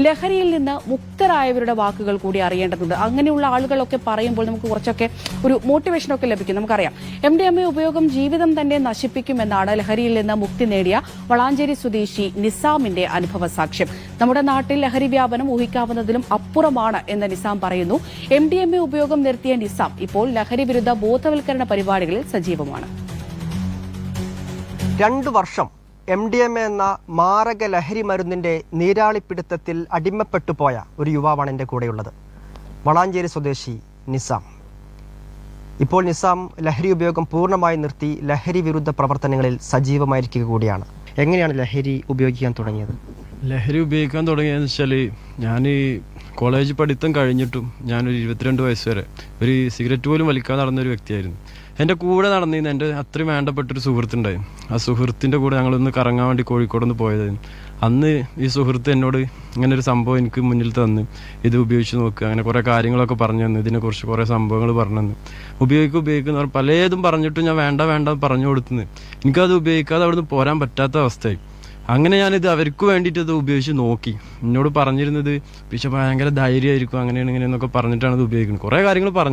ലഹരിയിൽ നിന്ന് മുക്തരായവരുടെ വാക്കുകൾ കൂടി അറിയേണ്ടതുണ്ട്. അങ്ങനെയുള്ള ആളുകളൊക്കെ പറയുമ്പോൾ നമുക്ക് കുറച്ചൊക്കെ ഒരു മോട്ടിവേഷനൊക്കെ ലഭിക്കും. നമുക്കറിയാം MDMA ഉപയോഗം ജീവിതം തന്നെ നശിപ്പിക്കുമെന്നാണ് ലഹരിയിൽ നിന്ന് മുക്തി നേടിയ വളാഞ്ചേരി സ്വദേശി നിസാമിന്റെ അനുഭവ സാക്ഷ്യം. നമ്മുടെ നാട്ടിൽ ലഹരി വ്യാപനം ഊഹിക്കാവുന്നതിലും അപ്പുറമാണ് എന്ന് നിസാം പറയുന്നു. MDMA ഉപയോഗം നിർത്തിയ നിസാം ഇപ്പോൾ ലഹരി വിരുദ്ധ ബോധവൽക്കരണ പരിപാടികളിൽ സജീവമാണ്. 2 വർഷം MDMA എന്ന മാരക ലഹരി മരുന്നിൻ്റെ നീരാളിപ്പിടുത്തത്തിൽ അടിമപ്പെട്ടുപോയ ഒരു യുവാവാണ് എൻ്റെ കൂടെയുള്ളത്. വളാഞ്ചേരി സ്വദേശി നിസാം. ഇപ്പോൾ നിസാം ലഹരി ഉപയോഗം പൂർണ്ണമായി നിർത്തി ലഹരി വിരുദ്ധ പ്രവർത്തനങ്ങളിൽ സജീവമായിരിക്കുക കൂടിയാണ്. എങ്ങനെയാണ് ലഹരി ഉപയോഗിക്കാൻ തുടങ്ങിയത്? ലഹരി ഉപയോഗിക്കാൻ തുടങ്ങിയതെന്ന് വെച്ചാൽ ഞാൻ കോളേജ് പഠിത്തം കഴിഞ്ഞിട്ടും ഞാനൊരു 22 വയസ്സ് വരെ ഒരു സിഗരറ്റ് പോലും വലിക്കാൻ നടന്നൊരു വ്യക്തിയായിരുന്നു. എൻ്റെ കൂടെ നടന്നിരുന്ന എൻ്റെ അത്രയും വേണ്ടപ്പെട്ടൊരു സുഹൃത്തുണ്ടായി. ആ സുഹൃത്തിൻ്റെ കൂടെ ഞങ്ങളൊന്ന് കറങ്ങാൻ വേണ്ടി കോഴിക്കോടൊന്ന് പോയതായിരുന്നു. അന്ന് ഈ സുഹൃത്ത് എന്നോട് ഇങ്ങനെ ഒരു സംഭവം എനിക്ക് മുന്നിൽ തന്ന് ഇത് ഉപയോഗിച്ച് നോക്കുക, അങ്ങനെ കുറേ കാര്യങ്ങളൊക്കെ പറഞ്ഞു തന്നു. ഇതിനെക്കുറിച്ച് കുറേ സംഭവങ്ങൾ പറഞ്ഞു തന്നു. ഉപയോഗിക്കുന്ന പലതും പറഞ്ഞിട്ടും ഞാൻ വേണ്ട പറഞ്ഞു കൊടുത്തുനിന്ന് എനിക്കത് ഉപയോഗിക്കാതെ അവിടുന്ന് പോരാൻ പറ്റാത്ത അവസ്ഥയായി. അങ്ങനെ ഞാനിത് അവർക്ക് വേണ്ടിയിട്ട് ഇത് ഉപയോഗിച്ച് നോക്കി. എന്നോട് പറഞ്ഞിരുന്നത് പക്ഷെ ഭയങ്കര ധൈര്യമായിരിക്കും, അങ്ങനെയാണ് ഇങ്ങനെയെന്നൊക്കെ പറഞ്ഞിട്ടാണ് ഇത് ഉപയോഗിക്കുന്നത്. കുറേ കാര്യങ്ങൾ പറഞ്ഞു.